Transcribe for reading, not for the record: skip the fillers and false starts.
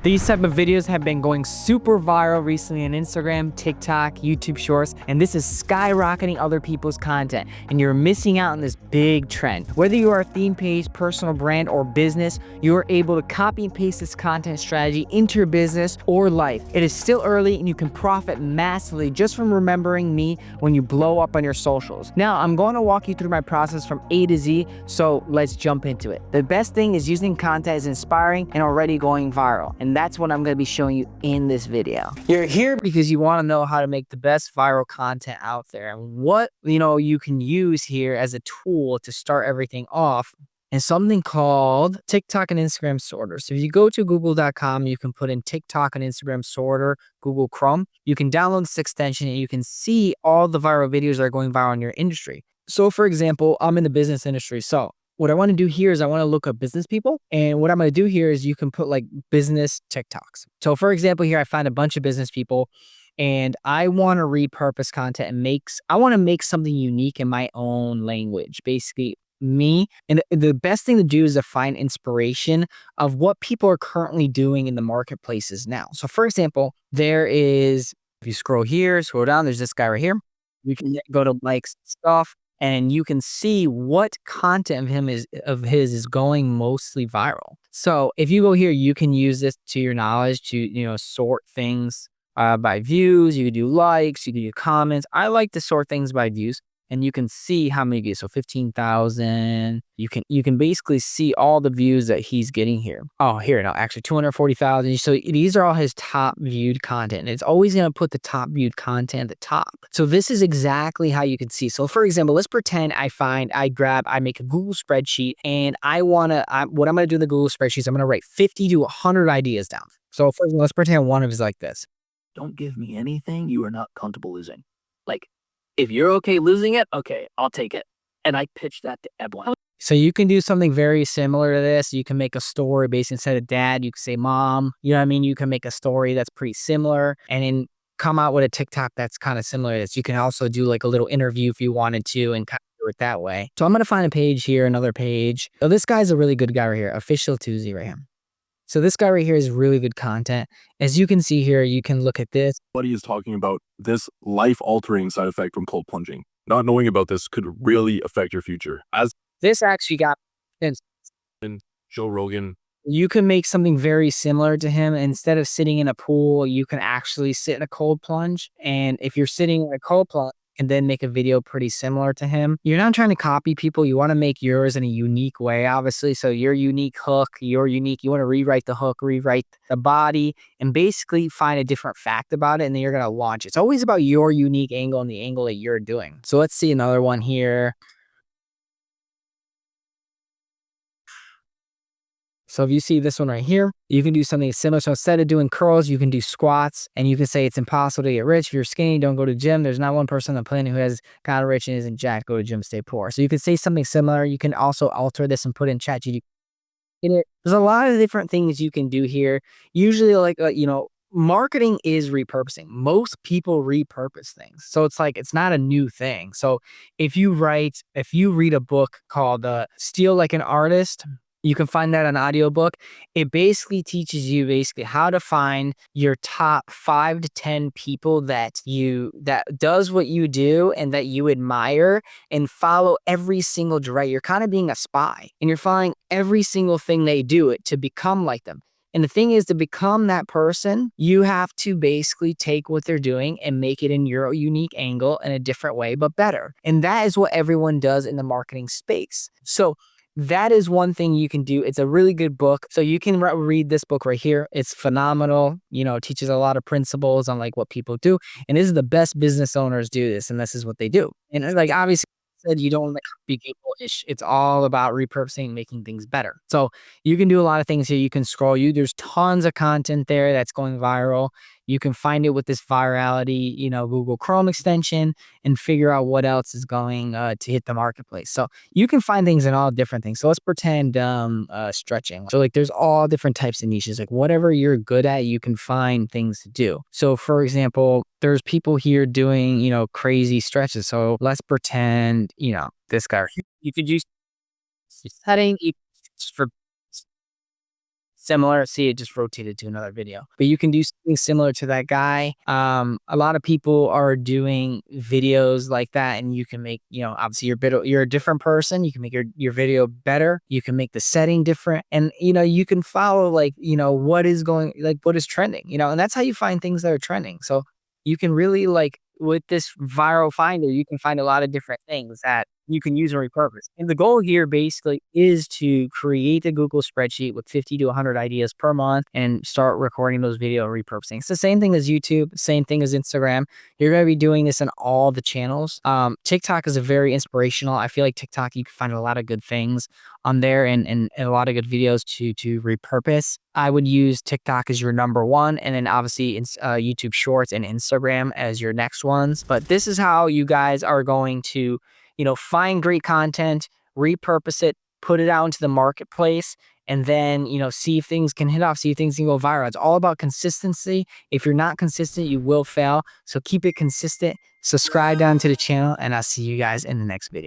These type of videos have been going super viral recently on Instagram, TikTok, YouTube Shorts, and this is skyrocketing other people's content, and you're missing out on this big trend. Whether you are a theme page, personal brand, or business, you are able to copy and paste this content strategy into your business or life. It is still early, and you can profit massively just from remembering me when you blow up on your socials. Now, I'm going to walk you through my process from A to Z, so let's jump into it. The best thing is using content as inspiring and already going viral, and that's what I'm going to be showing you in this video. You're here because you want to know how to make the best viral content out there and what you can use here as a tool to start everything off, and something called TikTok and Instagram Sorter. So if you go to google.com, you can put in TikTok and Instagram Sorter, Google Chrome. You can download this extension and you can see all the viral videos that are going viral in your industry. So for example, I'm in the business industry. So what I want to do here is I want to look up business people. And what I'm going to do here is you can put like business TikToks. So for example, here I find a bunch of business people and I want to repurpose content and I want to make something unique in my own language, basically me. And the best thing to do is to find inspiration of what people are currently doing in the marketplaces now. So for example, if you scroll down, there's this guy right here. You can go to likes stuff, and you can see what content of his is going mostly viral. So if you go here, you can use this to your knowledge to sort things by views. You can do likes, you can do comments. I like to sort things by views, and you can see how many views. So 15,000. You can basically see all the views that he's getting here. Oh, here now, actually 240,000. So these are all his top viewed content. And it's always going to put the top viewed content at the top. So this is exactly how you can see. So for example, let's pretend I make a Google spreadsheet, and what I'm going to do in the Google spreadsheet is I'm going to write 50 to 100 ideas down. So for example, let's pretend one of is like this. Don't give me anything you are not comfortable losing. Like, if you're okay losing it, okay, I'll take it. And I pitch that to everyone. So you can do something very similar to this. You can make a story based, instead of dad, you can say mom. You know what I mean? You can make a story that's pretty similar and then come out with a TikTok that's kind of similar to this. You can also do like a little interview if you wanted to and kind of do it that way. So I'm going to find a page here, another page. So this guy's a really good guy right here, Official Tuesday right here. So this guy right here is really good content. As you can see here, you can look at this. Buddy is talking about this life-altering side effect from cold plunging. Not knowing about this could really affect your future. As this actually got Joe Rogan. You can make something very similar to him. Instead of sitting in a pool, you can actually sit in a cold plunge. And if you're sitting in a cold plunge, and then make a video pretty similar to him. You're not trying to copy people. You want to make yours in a unique way, obviously. So your unique hook, you want to rewrite the hook, rewrite the body, and basically find a different fact about it. And then you're going to launch it. It's always about your unique angle and the angle that you're doing. So let's see another one here. So if you see this one right here, you can do something similar. So instead of doing curls, you can do squats, and you can say it's impossible to get rich. If you're skinny, don't go to the gym. There's not one person on the planet who has gotten rich and isn't jacked. Go to the gym, stay poor. So you can say something similar. You can also alter this and put in ChatGPT. There's a lot of different things you can do here. Usually marketing is repurposing. Most people repurpose things. So it's not a new thing. So if you read a book called Steal Like an Artist, you can find that on audiobook. It basically teaches you how to find your top 5 to 10 people that does what you do and that you admire, and follow every single direct. You're kind of being a spy, and you're following every single thing they do to become like them. And the thing is, to become that person, you have to basically take what they're doing and make it in your unique angle in a different way, but better. And that is what everyone does in the marketing space. So that is one thing you can do. It's a really good book. So you can read this book right here. It's phenomenal. It teaches a lot of principles on like what people do. And this is the best business owners do this. And this is what they do. And obviously said, you don't copy people. It's all about repurposing, making things better. So you can do a lot of things here. You can scroll. There's tons of content there that's going viral. You can find it with this virality, Google Chrome extension, and figure out what else is going to hit the marketplace. So you can find things in all different things. So let's pretend stretching. So there's all different types of niches. Whatever you're good at, you can find things to do. So for example, there's people here doing, crazy stretches. So let's pretend, this guy. You could use setting for similar. See, it just rotated to another video. But you can do something similar to that guy. A lot of people are doing videos like that, and you can make, obviously you're a different person. You can make your video better. You can make the setting different, and you can follow what is trending, and that's how you find things that are trending. So you can really with this viral finder, you can find a lot of different things that you can use and repurpose. And the goal here basically is to create a Google spreadsheet with 50 to 100 ideas per month and start recording those video and repurposing. It's the same thing as YouTube, same thing as Instagram. You're going to be doing this in all the channels. TikTok is a very inspirational. I feel like TikTok, you can find a lot of good things on there and a lot of good videos to repurpose. I would use TikTok as your number one, and then obviously YouTube Shorts and Instagram as your next ones. But this is how you guys are going to find great content, repurpose it, put it out into the marketplace, and then, see if things can hit off, see if things can go viral. It's all about consistency. If you're not consistent, you will fail. So keep it consistent. Subscribe down to the channel, and I'll see you guys in the next video.